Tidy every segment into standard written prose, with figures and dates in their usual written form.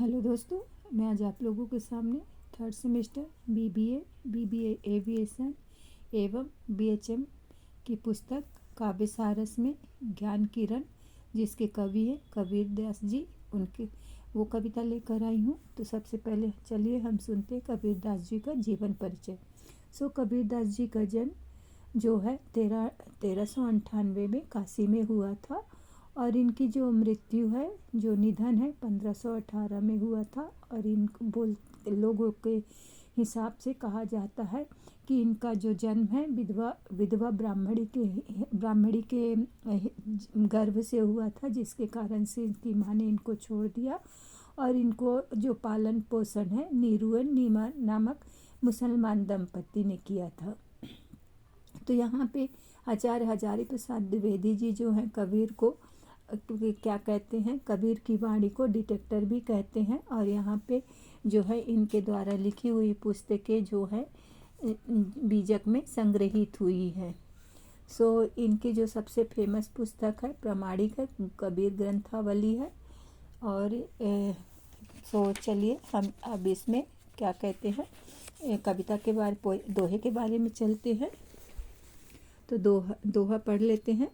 Hello दोस्तों, मैं आज आप लोगों के सामने थर्ड सेमेस्टर बीबीए एविएशन एवं बीएचएम की पुस्तक काव्य सारस में ज्ञान किरण, जिसके कवि हैं कबीर दास जी, उनके वो कविता लेकर आई हूँ। तो सबसे पहले चलिए हम सुनते हैं कबीर दास जी का जीवन परिचय। कबीर दास जी का जन्म जो है 1398 में काशी में हुआ था और इनकी जो मृत्यु है, जो निधन है 1518 में हुआ था। और इन लोगों के हिसाब से कहा जाता है कि इनका जो जन्म है विधवा ब्राह्मणी के गर्भ से हुआ था, जिसके कारण से इनकी माँ ने इनको छोड़ दिया और इनको जो पालन पोषण है नीरुअन नीमा नामक मुसलमान दंपति ने किया था। तो यहाँ पे आचार्य हजारी प्रसाद द्विवेदी जी जो हैं कबीर को क्या कहते हैं, कबीर की वाणी को डिटेक्टर भी कहते हैं। और यहाँ पे जो है इनके द्वारा लिखी हुई पुस्तकें जो है बीजक में संग्रहित हुई है। इनकी जो सबसे फेमस पुस्तक है प्रामाणिक है, कबीर ग्रंथावली है। और चलिए हम अब इसमें क्या कहते हैं कविता के बारे दोहे के बारे में चलते हैं। तो दोहा पढ़ लेते हैं।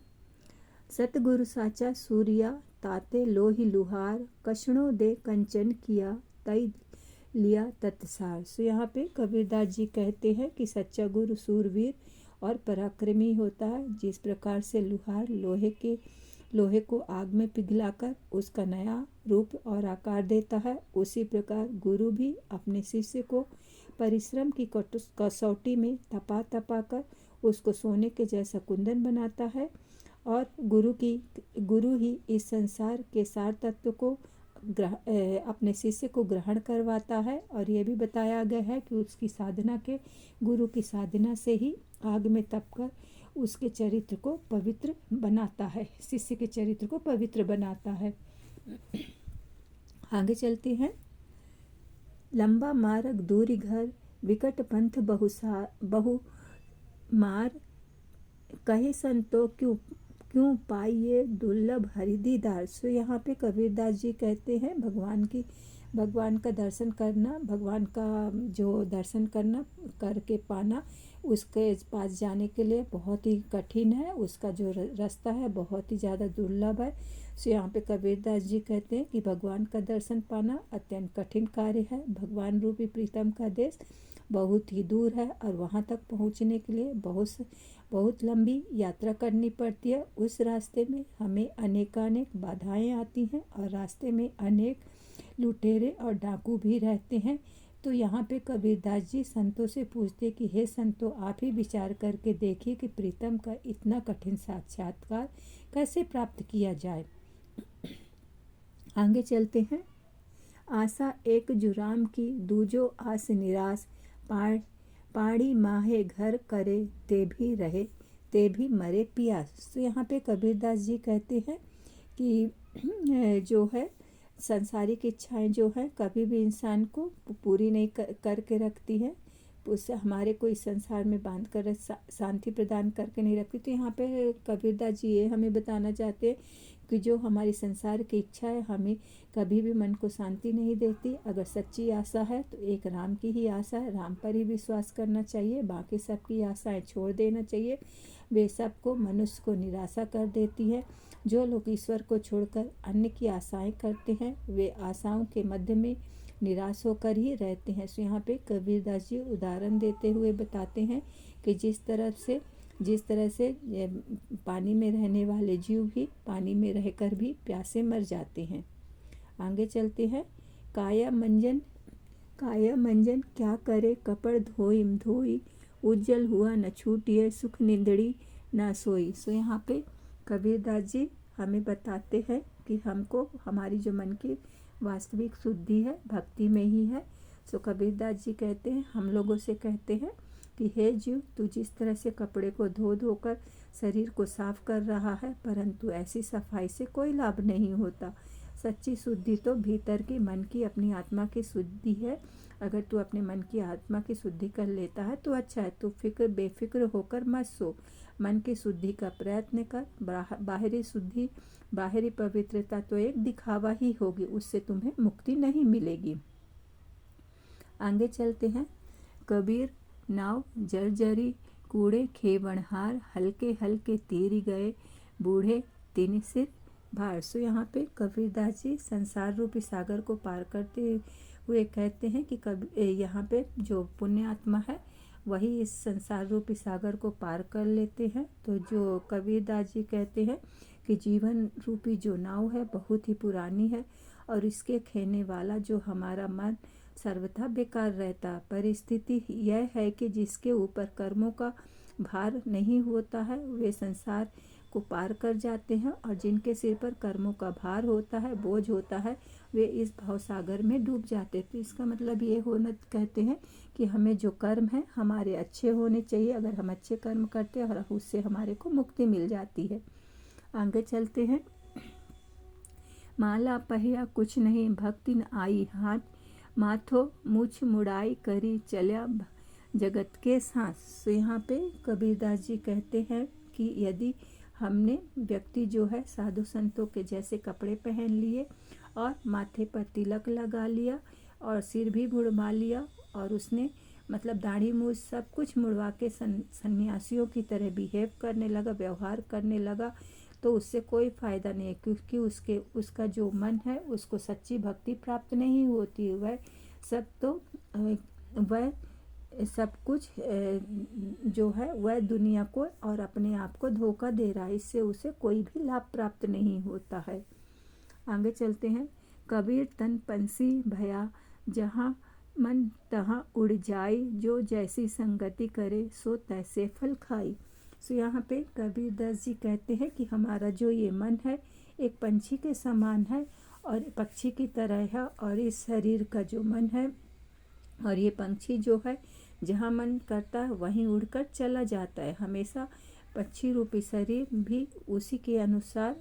सतगुरु साचा सूर्या ताते लोही लुहार, कषणों दे कंचन किया तई लिया तत्सार। यहाँ पे कबीरदास जी कहते हैं कि सच्चा गुरु सूरवीर और पराक्रमी होता है। जिस प्रकार से लुहार लोहे को आग में पिघलाकर उसका नया रूप और आकार देता है, उसी प्रकार गुरु भी अपने शिष्य को परिश्रम की कसौटी में तपा कर उसको सोने के जैसा कुंदन बनाता है। और गुरु ही इस संसार के सार तत्व को अपने शिष्य को ग्रहण करवाता है। और ये भी बताया गया है कि उसकी साधना के गुरु की साधना से ही आग में तपकर उसके चरित्र को पवित्र बनाता है, शिष्य के चरित्र को पवित्र बनाता है। आगे चलते हैं। लंबा मार्ग दूरी घर, विकट पंथ बहु मार, कहे संतो क्यों पाइए दुर्लभ हरिदीदार। यहाँ पे कबीरदास जी कहते हैं भगवान का दर्शन करना, भगवान का जो दर्शन करना करके पाना, उसके पास जाने के लिए बहुत ही कठिन है, उसका जो रास्ता है बहुत ही ज़्यादा दुर्लभ है। यहाँ पे कबीरदास जी कहते हैं कि भगवान का दर्शन पाना अत्यंत कठिन कार्य है। भगवान रूपी प्रीतम का देश बहुत ही दूर है और वहाँ तक पहुँचने के लिए बहुत लंबी यात्रा करनी पड़ती है। उस रास्ते में हमें अनेकानेक बाधाएं आती हैं और रास्ते में अनेक लुटेरे और डाकू भी रहते हैं। तो यहाँ पे कबीरदास जी संतों से पूछते कि हे संतों, आप ही विचार करके देखिए कि प्रीतम का इतना कठिन साक्षात्कार कैसे प्राप्त किया जाए। आगे चलते हैं। आशा एक जुराम की, दूजो आस निराश, पाड़ी माहे घर करे ते भी मरे पियास। तो यहाँ पे कबीरदास जी कहते हैं कि जो है सांसारिक इच्छाएं जो है कभी भी इंसान को पूरी नहीं करके रखती है, उससे हमारे को इस संसार में बांध कर शांति प्रदान करके नहीं रखती। तो यहाँ पे कबीरदास जी ये हमें बताना चाहते हैं कि जो हमारी संसार की इच्छा है हमें कभी भी मन को शांति नहीं देती। अगर सच्ची आशा है तो एक राम की ही आशा है, राम पर ही विश्वास करना चाहिए, बाकी सबकी आशाएं छोड़ देना चाहिए। वे सबको मनुष्य को निराशा कर देती है। जो लोग ईश्वर को छोड़कर अन्य की आशाएं करते हैं वे आशाओं के मध्य में निराश होकर ही रहते हैं। यहाँ पे कबीरदास जी उदाहरण देते हुए बताते हैं कि जिस तरह से पानी में रहने वाले जीव भी पानी में रहकर भी प्यासे मर जाते हैं। आगे चलते हैं। काया मंजन क्या करे, कपड़ धोई उज्जवल हुआ न छूटिए, सुख निंदड़ी ना सोई। यहाँ पे कबीरदास जी हमें बताते हैं कि हमको हमारी जो मन की वास्तविक शुद्धि है भक्ति में ही है। कबीरदास जी कहते हैं, हम लोगों से कहते हैं कि हे जीव, तू जिस तरह से कपड़े को धोकर शरीर को साफ कर रहा है, परंतु ऐसी सफाई से कोई लाभ नहीं होता। सच्ची शुद्धि तो भीतर की मन की अपनी आत्मा की शुद्धि है। अगर तू अपने मन की आत्मा की शुद्धि कर लेता है तो अच्छा है। तू बेफिक्र होकर मत सो, मन की शुद्धि का प्रयत्न कर। बाहरी शुद्धि, बाहरी पवित्रता तो एक दिखावा ही होगी, उससे तुम्हें मुक्ति नहीं मिलेगी। आगे चलते हैं। कबीर नाव जर्जरी, कूड़े खेवनहार, हल्के हल्के तीर गए, बूढ़े तीन सिर भार। सो यहाँ पे कबीरदास जी संसार रूपी सागर को पार करते हुए कहते हैं कि यहाँ पे जो पुण्य आत्मा है वही इस संसार रूपी सागर को पार कर लेते हैं। तो जो कबीरदास जी कहते हैं कि जीवन रूपी जो नाव है बहुत ही पुरानी है और इसके खेने वाला जो हमारा मन सर्वथा बेकार रहता। परिस्थिति यह है कि जिसके ऊपर कर्मों का भार नहीं होता है वे संसार को पार कर जाते हैं, और जिनके सिर पर कर्मों का भार होता है, बोझ होता है, वे इस भवसागर में डूब जाते। तो इसका मतलब ये होना कहते हैं कि हमें जो कर्म है हमारे अच्छे होने चाहिए। अगर हम अच्छे कर्म करते हैं और उससे हमारे को मुक्ति मिल जाती है। आगे चलते हैं। माला पहिया कुछ नहीं, भक्ति न आई हाथ, माथो मुछ मुड़ाई करी, चलिया जगत के साथ। तो यहाँ पे कबीरदास जी कहते हैं कि यदि हमने व्यक्ति जो है साधु संतों के जैसे कपड़े पहन लिए और माथे पर तिलक लगा लिया और सिर भी मुड़वा लिया और उसने मतलब दाढ़ी मूछ सब कुछ मुड़वा के सन्यासियों की तरह बिहेव करने लगा, व्यवहार करने लगा, तो उससे कोई फ़ायदा नहीं है, क्योंकि उसका जो मन है उसको सच्ची भक्ति प्राप्त नहीं होती। वह सब कुछ जो है वह दुनिया को और अपने आप को धोखा दे रहा है, इससे उसे कोई भी लाभ प्राप्त नहीं होता है। आगे चलते हैं। कबीर तन पंछी भया, जहाँ मन तहाँ उड़ जाई, जो जैसी संगति करे सो तैसे फल खाई। सो यहाँ पे कबीरदास जी कहते हैं कि हमारा जो ये मन है एक पंछी के समान है और पक्षी की तरह है, और इस शरीर का जो मन है और ये पंछी जो है जहाँ मन करता है वहीं उड़कर चला जाता है। हमेशा पक्षी रूपी शरीर भी उसी के अनुसार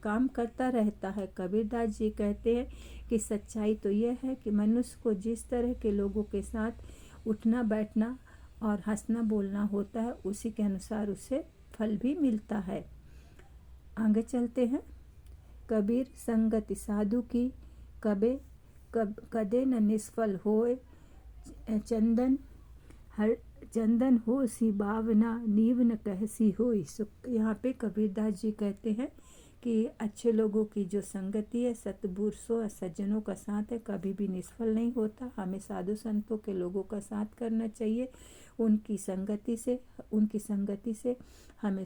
काम करता रहता है। कबीरदास जी कहते हैं कि सच्चाई तो यह है कि मनुष्य को जिस तरह के लोगों के साथ उठना बैठना और हंसना बोलना होता है उसी के अनुसार उसे फल भी मिलता है। आगे चलते हैं। कबीर संगति साधु की, कदे न निष्फल होए, चंदन हो सी भावना, नीव न कहसी होई। यहाँ पे कबीरदास जी कहते हैं कि अच्छे लोगों की जो संगति है, सत्पुरुषों और सज्जनों का साथ है, कभी भी निष्फल नहीं होता। हमें साधु संतों के लोगों का साथ करना चाहिए। उनकी संगति से हमें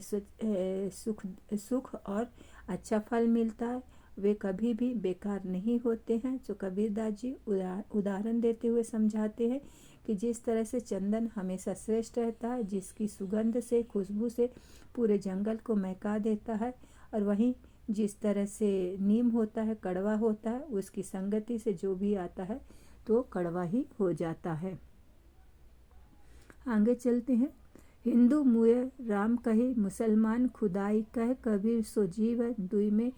सुख और अच्छा फल मिलता है। वे कभी भी बेकार नहीं होते हैं। जो कबीरदास जी उदाहरण देते हुए समझाते हैं कि जिस तरह से चंदन हमेशा श्रेष्ठ रहता है, जिसकी सुगंध से, खुशबू से पूरे जंगल को महका देता है, और वहीं जिस तरह से नीम होता है, कड़वा होता है, उसकी संगति से जो भी आता है तो कड़वा ही हो जाता है। आगे चलते हैं। हिंदू मुए राम कहे, मुसलमान खुदाई कहे, कबीर सो जीव दुई में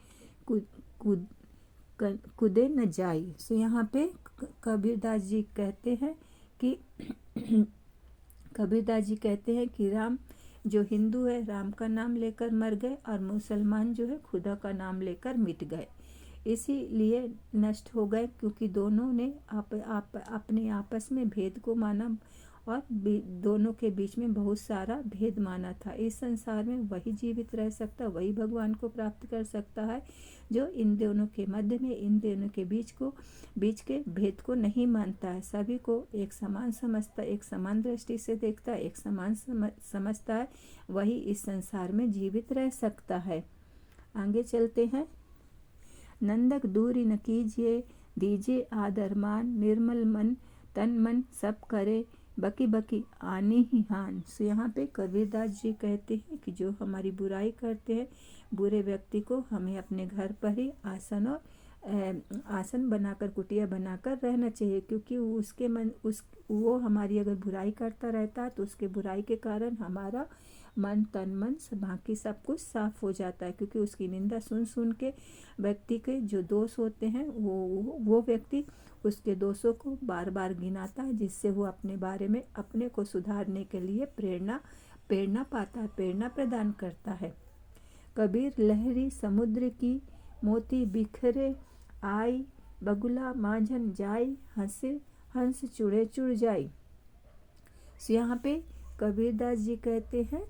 कुदे न जाई। सो यहाँ पे कबीरदास जी कहते हैं कि राम जो हिंदू है राम का नाम लेकर मर गए और मुसलमान जो है खुदा का नाम लेकर मिट गए, इसीलिए नष्ट हो गए, क्योंकि दोनों ने अपने आपस में भेद को माना और दोनों के बीच में बहुत सारा भेद माना था। इस संसार में वही जीवित रह सकता, वही भगवान को प्राप्त कर सकता है जो इन दोनों के मध्य में, इन दोनों के बीच के भेद को नहीं मानता है, सभी को एक समान समझता, एक समान दृष्टि से देखता है, एक समान समझता है, वही इस संसार में जीवित रह सकता है। आगे चलते हैं। नंदक दूरी न कीजिए, दीजिए आदर मान, निर्मल मन तन मन सब करे, बकी बकी आनी ही हान। सो यहाँ पे कबीरदास जी कहते हैं कि जो हमारी बुराई करते हैं, बुरे व्यक्ति को हमें अपने घर पर ही आसन बनाकर, कुटिया बनाकर रहना चाहिए, क्योंकि वो हमारी अगर बुराई करता रहता है तो उसके बुराई के कारण हमारा मन तन मन बाकी सब कुछ साफ हो जाता है, क्योंकि उसकी निंदा सुन के व्यक्ति के जो दोष होते हैं वो व्यक्ति उसके दोषों को बार बार गिनाता है, जिससे वो अपने बारे में अपने को सुधारने के लिए प्रेरणा प्रेरणा पाता है, प्रेरणा प्रदान करता है। कबीर लहरी समुद्र की मोती बिखरे आई, बगुला माझन जाई, हंसे हंस चुड़े चुड़ जाई। तो यहाँ पे कबीरदास जी कहते हैं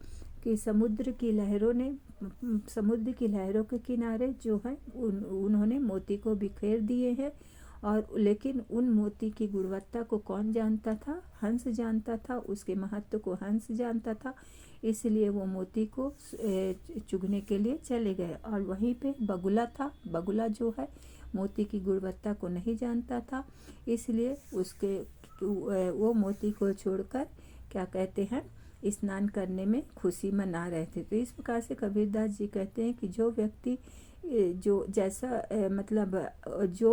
कि समुद्र की लहरों के किनारे जो है उन्होंने मोती को बिखेर दिए हैं, और लेकिन उन मोती की गुणवत्ता को कौन जानता था? हंस जानता था, उसके महत्व को हंस जानता था। इसलिए वो मोती को चुगने के लिए चले गए। और वहीं पे बगुला था, बगुला जो है मोती की गुणवत्ता को नहीं जानता था, इसलिए वो मोती को छोड़कर क्या कहते हैं, स्नान करने में खुशी मना रहे थे। तो इस प्रकार से कबीरदास जी कहते हैं कि जो व्यक्ति जो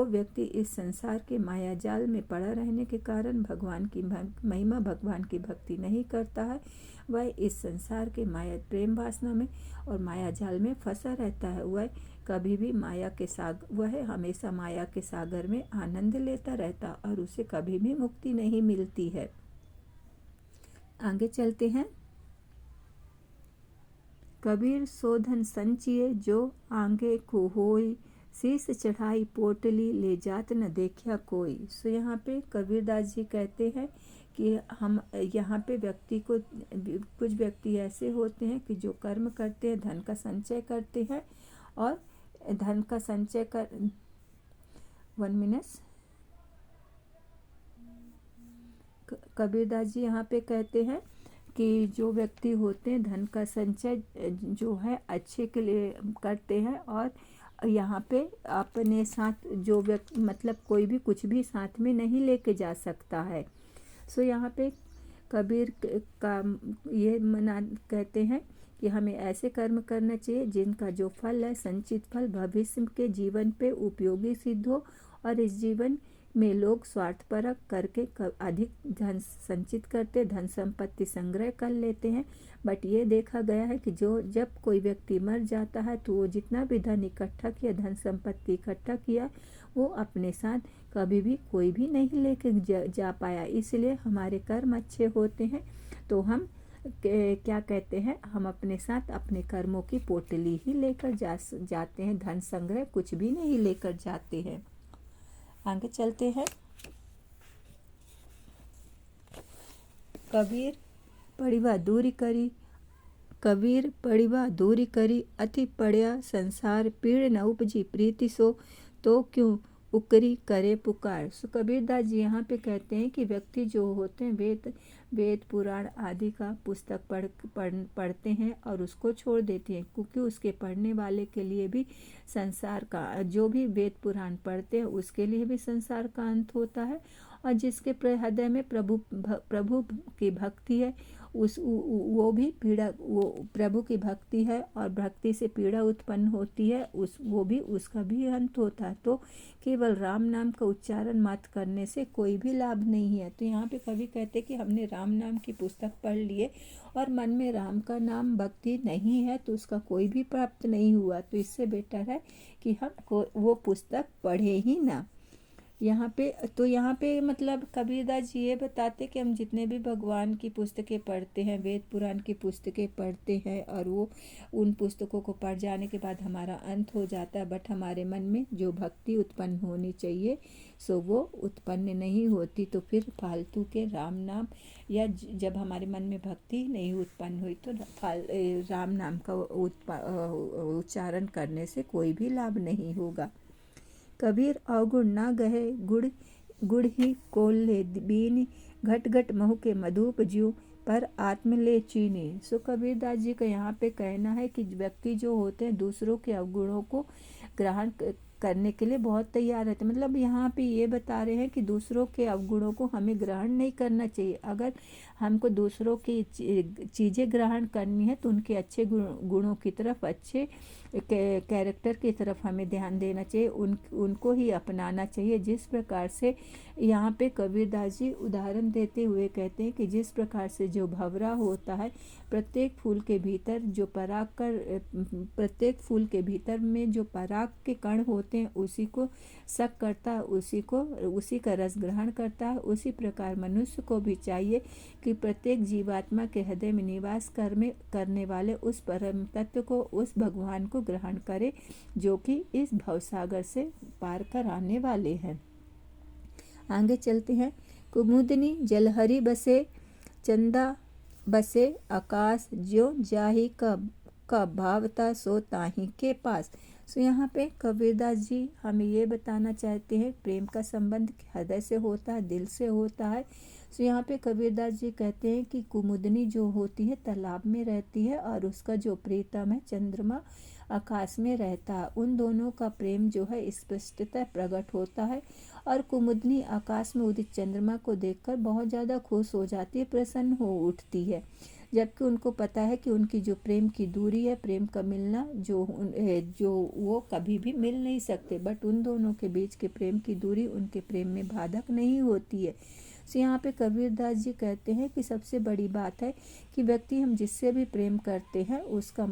व्यक्ति इस संसार के माया जाल में पड़ा रहने के कारण भगवान की महिमा, भगवान की भक्ति नहीं करता है, वह इस संसार के माया प्रेम वासना में और माया जाल में फंसा रहता है। वह कभी भी वह हमेशा माया के सागर में आनंद लेता रहता और उसे कभी भी मुक्ति नहीं मिलती है। आगे चलते हैं। कबीर सोधन संचिए जो आंगे को होई, शीश चढ़ाई पोटली ले जात न देखा कोई। सो यहाँ पे कबीरदास जी कहते हैं कि हम यहाँ पे कुछ व्यक्ति ऐसे होते हैं कि जो कर्म करते हैं, धन का संचय करते हैं, और धन का संचय कर 1 मिनट। कबीरदास जी यहाँ पे कहते हैं कि जो व्यक्ति होते हैं धन का संचय जो है अच्छे के लिए करते हैं, और यहाँ पे अपने साथ जो व्यक्ति कोई भी कुछ भी साथ में नहीं लेके जा सकता है। सो यहाँ पे कबीर का ये कहते हैं कि हमें ऐसे कर्म करना चाहिए जिनका जो फल है, संचित फल भविष्य के जीवन पे उपयोगी सिद्ध हो, और इस जीवन में लोग स्वार्थपरक करके अधिक धन संचित करते, धन संपत्ति संग्रह कर लेते हैं। बट ये देखा गया है कि जब कोई व्यक्ति मर जाता है तो वो जितना भी धन इकट्ठा किया, धन संपत्ति इकट्ठा किया, वो अपने साथ कभी भी कोई भी नहीं लेके जा पाया। इसलिए हमारे कर्म अच्छे होते हैं तो हम क्या कहते हैं, हम अपने साथ अपने कर्मों की पोटली ही लेकर जाते हैं, धन संग्रह कुछ भी नहीं लेकर जाते हैं। आगे चलते हैं। कबीर पड़िवा दूरी करी, अति पड़या संसार पीड़ न उपजी प्रीति सो, तो क्यों उकरी करे पुकार। सो कबीरदास जी यहाँ पे कहते हैं कि व्यक्ति जो होते हैं वेद पुराण आदि का पुस्तक पढ़ते हैं और उसको छोड़ देते हैं, क्योंकि उसके पढ़ने वाले के लिए भी संसार का, जो भी वेद पुराण पढ़ते हैं उसके लिए भी संसार का अंत होता है, और जिसके हृदय में प्रभु की भक्ति है वो प्रभु की भक्ति है और भक्ति से पीड़ा उत्पन्न होती है, उसका भी अंत होता है। तो केवल राम नाम का उच्चारण मत करने से कोई भी लाभ नहीं है। तो यहाँ पे कवि कहते कि हमने राम नाम की पुस्तक पढ़ लिए और मन में राम का नाम भक्ति नहीं है तो उसका कोई भी प्राप्त नहीं हुआ, तो इससे बेटर है कि हम वो पुस्तक पढ़े ही ना। यहाँ पे कबीरदास जी ये बताते कि हम जितने भी भगवान की पुस्तकें पढ़ते हैं, वेद पुराण की पुस्तकें पढ़ते हैं, और वो उन पुस्तकों को पढ़ जाने के बाद हमारा अंत हो जाता है, बट हमारे मन में जो भक्ति उत्पन्न होनी चाहिए सो वो उत्पन्न नहीं होती। तो फिर फालतू के राम नाम, या जब हमारे मन में भक्ति नहीं उत्पन्न हुई तो राम नाम का उच्चारण करने से कोई भी लाभ नहीं होगा। कबीर अवगुण ना गहे गुड़ ही कोल ले बीनी, घट घट महु के मधुप ज्यू पर आत्म ले चीनी। सो कबीरदास जी का यहाँ पे कहना है कि व्यक्ति जो होते हैं दूसरों के अवगुणों को ग्रहण करने के लिए बहुत तैयार रहते हैं। यहाँ पे ये बता रहे हैं कि दूसरों के अवगुणों को हमें ग्रहण नहीं करना चाहिए। अगर हमको दूसरों की चीज़ें ग्रहण करनी है तो उनके अच्छे गुणों की तरफ, अच्छे कैरेक्टर की तरफ हमें ध्यान देना चाहिए, उनको ही अपनाना चाहिए। जिस प्रकार से यहाँ पे कबीरदास जी उदाहरण देते हुए कहते हैं कि जिस प्रकार से जो भंवरा होता है, प्रत्येक फूल के भीतर में जो पराग के कण होते होते हैं उसी को शक करता है, उसी का रस ग्रहण करता है। उसी प्रकार मनुष्य को भी चाहिए कि प्रत्येक जीवात्मा के हृदय में निवास करने वाले उस परम तत्व को, उस भगवान को ग्रहण करे जो कि इस भवसागर से पार कर आने वाले हैं। आगे चलते हैं। कुमुदनी जलहरी बसे, चंदा बसे आकाश, ज्यो जाहि का भावता सो ताहि के पास। सो यहाँ पे कबीरदास जी हमें ये बताना चाहते हैं प्रेम का संबंध हृदय से होता है, दिल से होता है। सो यहाँ पे कबीरदास जी कहते हैं कि कुमुदनी जो होती है तालाब में रहती है और उसका जो प्रीतम है चंद्रमा आकाश में रहता है। उन दोनों का प्रेम जो है स्पष्टतः प्रकट होता है और कुमुदनी आकाश में उदित चंद्रमा को देखकर बहुत ज़्यादा खुश हो जाती है, प्रसन्न हो उठती है। जबकि उनको पता है कि उनकी जो प्रेम की दूरी है, प्रेम का मिलना जो वो कभी भी मिल नहीं सकते, बट उन दोनों के बीच के प्रेम की दूरी उनके प्रेम में बाधक नहीं होती है। तो यहाँ पे कबीरदास जी कहते हैं कि सबसे बड़ी बात है कि व्यक्ति हम जिससे भी प्रेम करते हैं उसका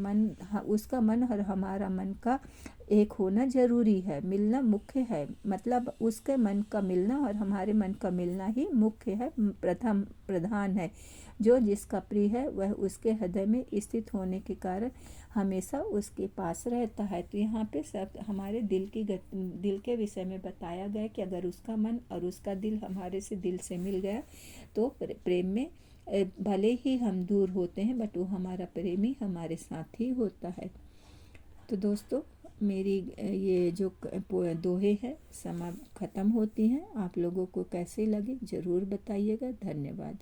मन और हमारा मन का एक होना जरूरी है, मिलना मुख्य है। मतलब उसके मन का मिलना और हमारे मन का मिलना ही मुख्य है, प्रधान है। जो जिसका प्रिय है वह उसके हृदय में स्थित होने के कारण हमेशा उसके पास रहता है। तो यहाँ पे सब हमारे दिल के विषय में बताया गया कि अगर उसका मन और उसका दिल हमारे से दिल से मिल गया तो प्रेम में भले ही हम दूर होते हैं बट वो हमारा प्रेमी हमारे साथ ही होता है। तो दोस्तों मेरी ये जो दोहे हैं ख़त्म होती हैं। आप लोगों को कैसे लगे ज़रूर बताइएगा। धन्यवाद।